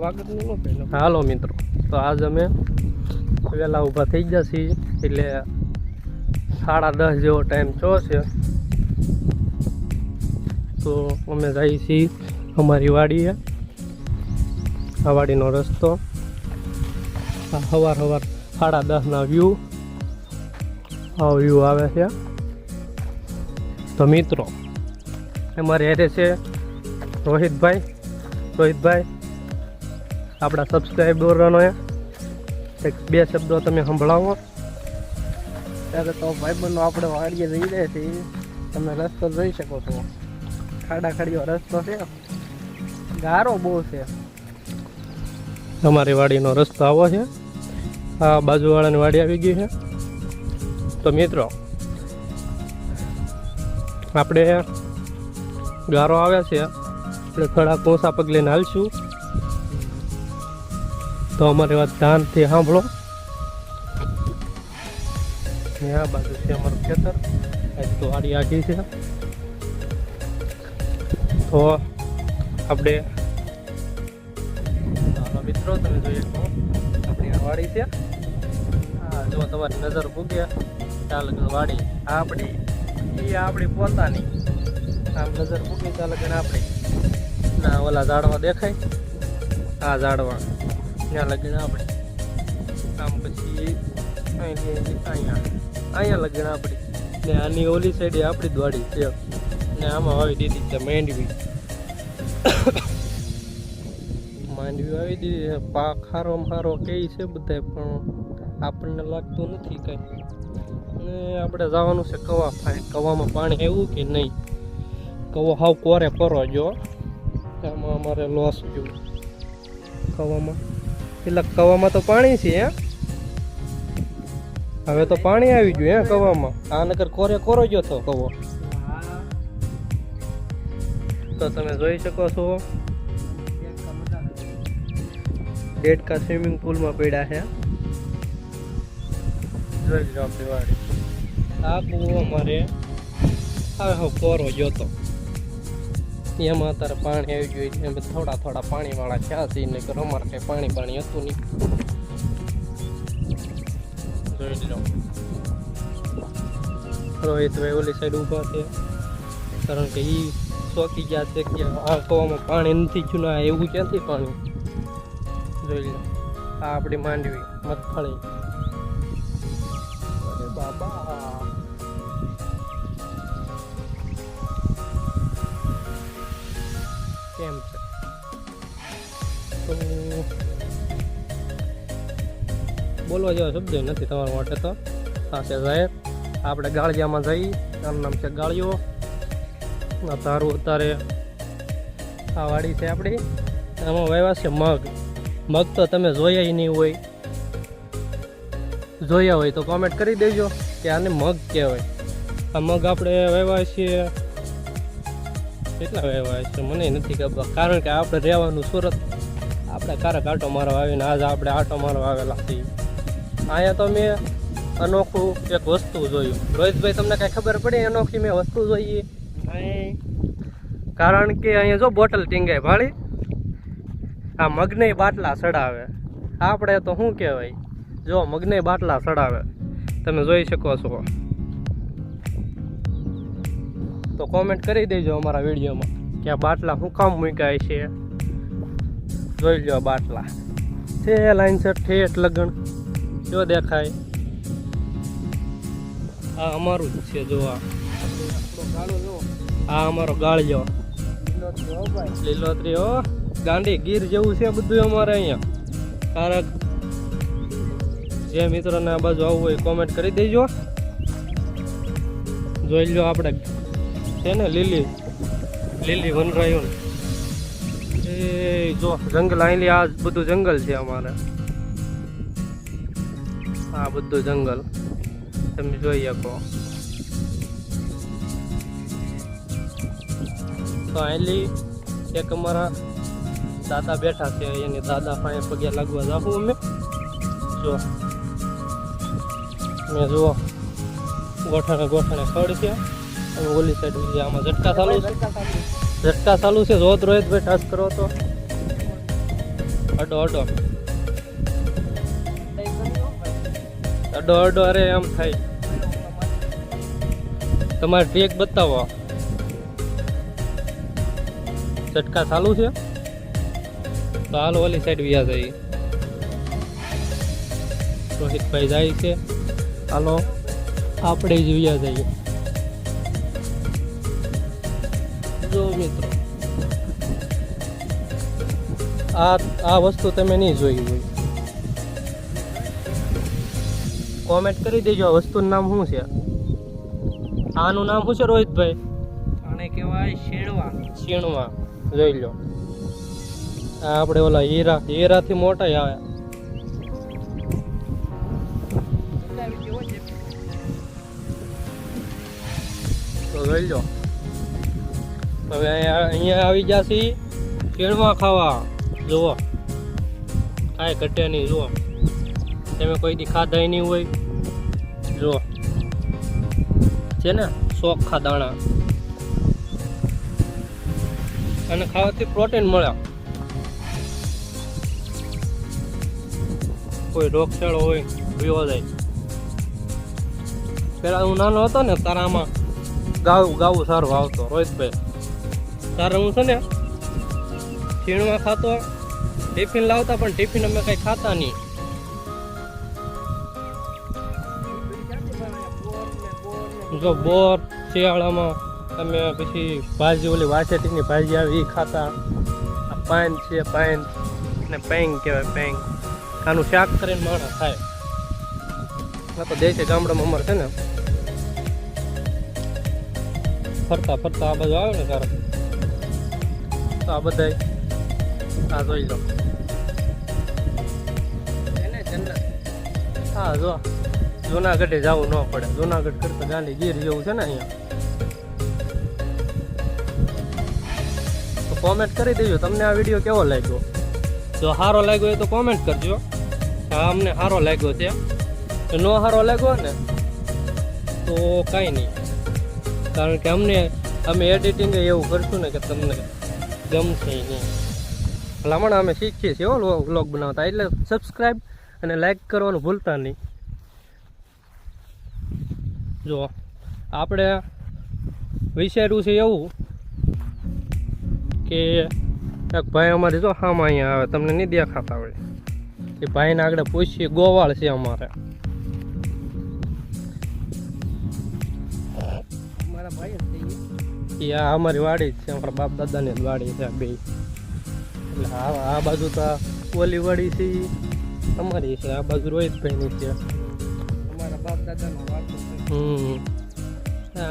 હાલો મિત્રો, તો આજ અમે વહેલા ઊભા થઈ ગયા છીએ, એટલે 10:30 જેવો ટાઈમ થયો છે. તો અમે જઈએ છીએ અમારી વાડીએ. આ વાડીનો રસ્તો, સવાર 10:30 વ્યૂ, આ વ્યૂ આવે છે. તો મિત્રો અમારે હારે છે રોહિતભાઈ આપણા સબસ્ક્રાઈબરોનો એક બે શબ્દો તમે સંભળાવો. ત્યારે તો ભાઈબંધો આપણે વાડીએ જઈ રહ્યા છીએ. તમે રસ્તો જોઈ શકો છો, ખાડીઓ રસ્તો છે, ગારો બહુ છે. અમારી વાડીનો રસ્તો આવો છે. આ બાજુવાળાની વાડી આવી ગઈ છે. તો મિત્રો આપણે ગારો આવે છે એટલે થોડા કોસા પગલીને હાલશું. તો અમારી વાત ધ્યાનથી સાંભળો. આ બાજુ છે અમારું ખેતર, તો વાડી આખી છે. તો આપણે મિત્રો તમે જોઈએ આપણી આ વાડી છે. હા, જો તમારી નજર પૂગે ચાલ વાડી આપણી, એ આપણી પોતાની. આમ નજર પૂગી ચાલે કે આપણી ના ઓલા ઝાડવા દેખાય, આ ઝાડવા ત્યાં લગીને આપણે આમ, પછી અહીંયા લગીને આપણી ને આની ઓલી સાઈડે આપણી જ વાડી છે. ને આમાં વાવી દીધી છે માંડવી વાવી દીધી છે. પાક ખારો કે છે બધા, પણ આપણને લાગતું નથી કંઈ. ને આપણે જવાનું છે કવા ફાય. કવામાં પાણી એવું કે નહીં, કવો હાવ કોરે કરો જો. આમાં અમારે લોસ જેવું કવામાં. એટલે કવામાં તો પાણી છે હવે તો પાણી આવી ગયું કવામાં. આ નગર કોરો ગયો તો કવો. તો તમે જોઈ શકો છો ડેડકા સ્વિમિંગ પુલમાં પડ્યા છે. જોઈ લો આપણી વાડી. આ કૂવો અમારે હવે હવે કોરો જોતો, એમાં અત્યારે પાણી આવી ગયું. અમે થોડા પાણીવાળા થયા છીએ, ને અમારે કંઈ પાણી હતું નહીં. જોઈ લો રોહિતભાઈ ઓલી સાઈડ ઊભા છે, કારણ કે એ ચોકી ગયા છે કે આ કવામાં પાણી નથી થયું ને એવું ક્યાંથી પાણી. જોઈ લો આ આપણી માંડવી મગફળી. અરે બાબા, કેમ છે? તો બોલવા જેવા શબ્દ નથી તમારા માટે. તો સાથે સાહેબ આપણે ગાળિયામાં જઈ, આનું નામ છે ગાળિયો. તારું અત્યારે આ વાડી છે આપણી, આમાં વાવ્યા છે મગ તો તમે જોયા નહીં હોય. જોયા હોય તો કોમેન્ટ કરી દેજો કે આને મગ કહેવાય. આ મગ આપણે વાવ્યા છીએ, કેટલા વાવ્યા છે મને નથી ખબર, કારણ કે આપણે રહેવાનું સુરત. આપણે કારક આટો મારવા આવીને આજ આપણે આટો મારવા આવેલા છીએ. અહીંયા તો મેં અનોખું એક વસ્તુ જોયું. રોહિતભાઈ તમને કાંઈ ખબર પડી અનોખી મેં વસ્તુ જોઈએ? કારણ કે અહીંયા જો બોટલ ટીંગાય ભાળી, આ મગને બાટલા સડાવે. આપણે તો શું કહેવાય, જો મગને બાટલા સડાવે. તમે જોઈ શકો છો. તો કોમેન્ટ કરી દેજો અમારા વિડીયોમાં કે આ બાટલા શું કામ મૂકાય છે. જોઈ લો બાટલા છે લાઈન સેટ ઠેઠ લગણ જો દેખાય. આ અમારું જ છે. જો આ અમારો ગાળિયો લીલોતરી હો, ગાંડી ગીર જેવું છે બધું અમારે અહીંયા. કારક જે મિત્રોને આ બાજુ આવવું હોય કોમેન્ટ કરી દેજો. જોઈ લો આપણે છે ને લીલી વનરાયું એ જો જંગલ. અહીંથી આ બધું જંગલ છે અમારે, આ બધું જંગલ તમે જોઈ શકો. તો અહીંથી એક અમારા દાદા બેઠા છે, એની દાદા પાસે પગે લાગવા જાઉં અમે. જો મેં જુઓ ગોઠણે ખડ છે, અને ઓલી સાઈડ આમાં ઝટકા ચાલુ છે. જો રોહિતભાઈ ટાસ્ક કરો તો અડો અડો અડો અડો અરે એમ થાય. તમારે ટ્રેક બતાવો. ઝટકા ચાલુ છે તો હાલો ઓલી સાઈડ વ્યા જઈએ. રોહિતભાઈ જાય છે, હાલો આપણે જ વ્યા જઈએ. જો મિત્રો આ વસ્તુ તમે નહીં જોઈ હોય, કોમેન્ટ કરી દેજો આ વસ્તુનું નામ શું છે. આનું નામ શું છે રોહિતભાઈ? આને કહેવાય શેણવા. શીણવા. જોઈ લો, આ આપણે ઓલા હીરાથી મોટા આવે. તો જોઈ લો, હવે અહીંયા આવી જશે શીણવા ખાવા. જુઓ કાંઈ ઘટે નહીં. જુઓ તમે કોઈ દી ખાધા નહીં હોય. જુઓ છે ને ચોખ્ખા દાણા, અને ખાવાથી પ્રોટીન મળે. કોઈ રોગચાળો હોય વિવો જાય. પેલા હું નાનો હતો ને તારા આમાં ગાવું સારું આવતો. રોહિતભાઈ તારે હું છે ને ખીણમાં ખાતો, ટિફિન લાવતા પણ ટિફિન અમે કઈ ખાતા નહીં. જો બોર શિયાળામાં અમે પછી ભાજી ઓલી વાસેટીની ભાજી આવી એ ખાતા. આ પાન છે, પાન ને પેંગ કહેવાય. પેંગ આનું શાક કરીને માણસ ખાય. આ તો દેશી ગામડામાં અમારે છે ને ફરતા ફરતા આ બાજુ આવે ને તારે તો આ બધા આ જોઈ લો. હા જો જુનાગઢે જવું ન પડે. જુનાગઢ કરતા ગાંધીગીર જેવું છે ને અહીંયા. તો કોમેન્ટ કરી દેજો તમને આ વિડીયો કેવો લાગ્યો. જો સારો લાગ્યો હોય તો કોમેન્ટ કરજો. હા અમને સારો લાગ્યો છે. નો સારો લાગ્યો ને તો કાંઈ નહીં, કારણ કે અમે એડિટિંગ એવું કરશું ને કે તમને ગમશે નહીં. ભલામણ અમે શીખીએ છીએ વ્લોગ બનાવતા. એટલે સબસ્ક્રાઈબ અને લાઈક કરવાનું ભૂલતા નહીં. જો આપણે વિચાર્યું છે એવું કે એક ભાઈ અમારે જો હામાં અહીંયા આવે, તમને નહીં દેખાતા હોય એ ભાઈને આગળ પૂછીએ. ગોવાળ છે અમારે. એ આ અમારી વાડી જ છે, અમારા બાપ દાદાની જ વાડી છે બે. એટલે આ બાજુ તો ઓલી વાડી છે અમારી છે, આ બાજુ રોહિતભાઈની છે. અમારા બાપ દાદાનો વારસો છે.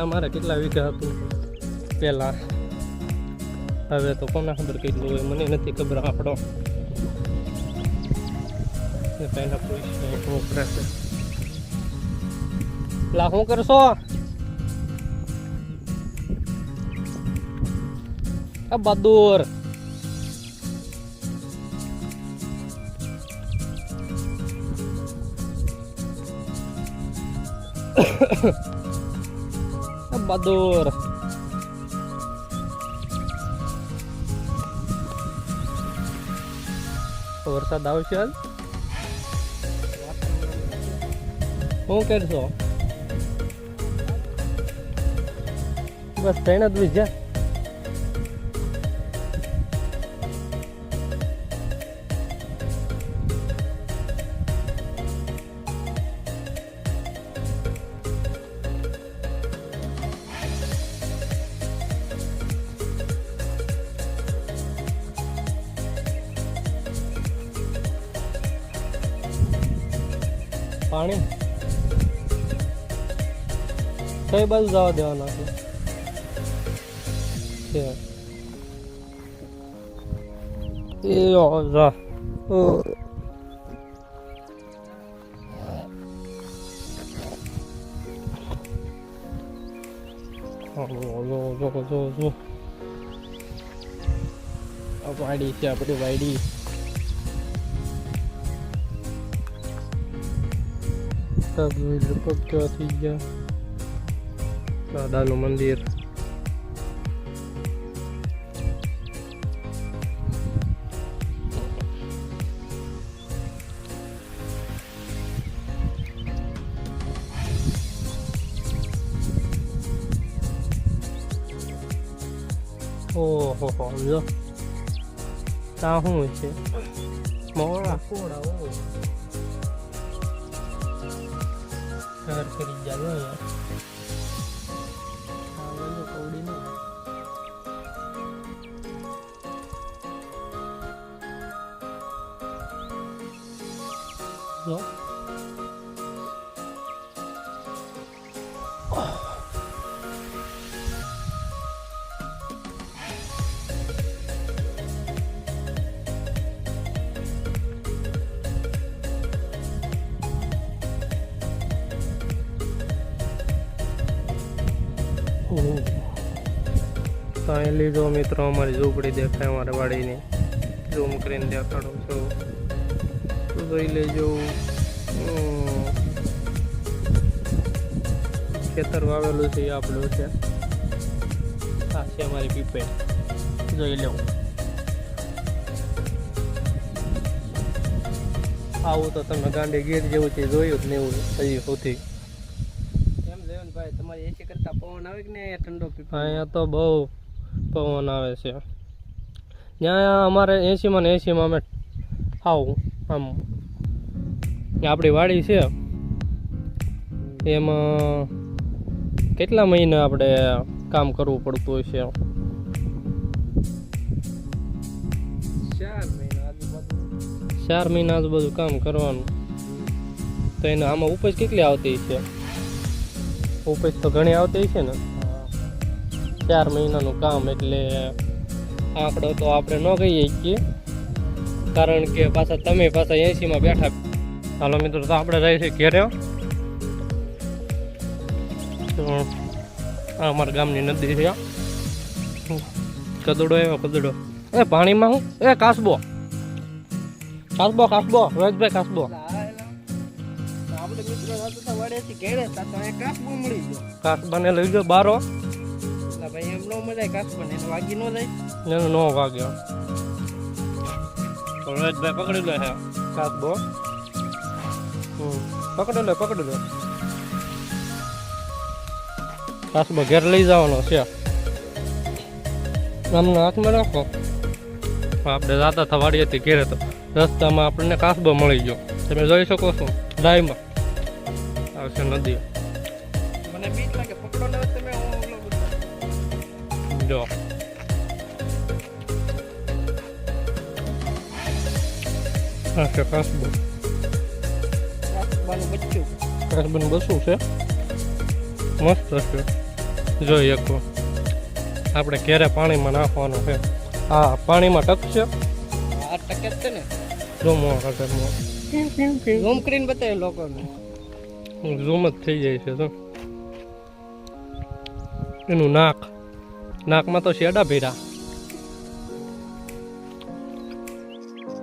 અમારે કેટલા વીઘા હતું પહેલાં, હવે તો કોને ખબર કેટલું હોય, મને નથી ખબર. આપણો પહેલાં પૂછીએ શું કરે છે. પેલા શું કરશો? આ બહાદુર બહાદુર વરસાદ આવશે આજ. શું કરશો? બસ ટ્રેન જ વીજા. પાણી કઈ બાજુ જવા દેવાના છે? એ જા વાડી છે આપણી વાડી. કેવા થઈ ગયા. દાદાનું મંદિર. ઓહો હો જો તા શું છે મોળા કોડા ઓ ઘર કરી જાય યાર આ વલ્લો કોડી નો જો તો અહીં લીધો મિત્રો અમારી ઝૂંપડી દેખાય અમારે વાડીની ઝૂમ કરીને દેખાડું છું તો જોઈ લેજો ખેતર વાવેલું છે એ આપણું છે આ છે અમારી પીપેડ જોઈ લેવું આવું તો તમે ગાંડી ગીર જેવું છે જોયું જ નહીં એવું હજી સુધી એમ લેવનભાઈ તમારી એસી કરતા પવન આવે કે ને ઠંડો પીપો અહીંયા તો બહુ પવન આવે છે ત્યાં અમારે 80માં ને 80માં અમે આવું આમ આપણી વાડી છે એમાં કેટલા મહિના આપણે કામ કરવું પડતું હોય છે 4 મહિના આજુબાજુ 4 મહિના આજુબાજુ કામ કરવાનું તો એને આમાં ઉપજ કેટલી આવતી છે ઉપજ તો ઘણી આવતી છે ને 4 મહિનાનું કામ એટલે આંકડો તો આપણે ન કહીએ છીએ કારણ કે પાછા તમે પાછા 80માં બેઠા હાલો મિત્રો તો આપણે જાય છે ઘેરે તો આ અમારા ગામની નદી છે કદડો આવ્યો કદડો એ પાણીમાં હું એ કાસબો કાસબો કાસબો રોહિતભાઈ કાસબો આપણે મિત્રો હતા વાડેથી ઘેરે હતા તો એક કાસબો મળી ગયો કાસબાને લઈ ગયો બારો એટલે ભાઈ એમ નો મળે કાસબો ને એને વાગી નો જાય એનો નો વાગ્યો તો રોહિતભાઈ પકડી લે છે કાસબો પકડી લે કાસબો ઘેર લઈ જવાનો છે આમને હાથમાં રાખો આપણે જાતા હતા વાડીએથી ઘેરે તો રસ્તામાં આપણને કાસબો મળી ગયો તમે જોઈ શકો છો ડાઈમાં આવશે નદી મને બીક લાગે પકડો ને તમે હું ઓલો બધો જો હા છે કાસબો કાસબાનું બચ્ચું કાસબાનું બસું છે મસ્ત છે જોઈ શકો આપણે ઘેરે પાણીમાં નાખવાનું છે હા પાણીમાં ટકશે આ ટકે જ છે ને ઝૂમ કાઢે ઝૂમ કરીને બતાવે લોકોને ઝૂમ જ થઈ જાય છે તો એનું નાકમાં તો શેડા ભેરા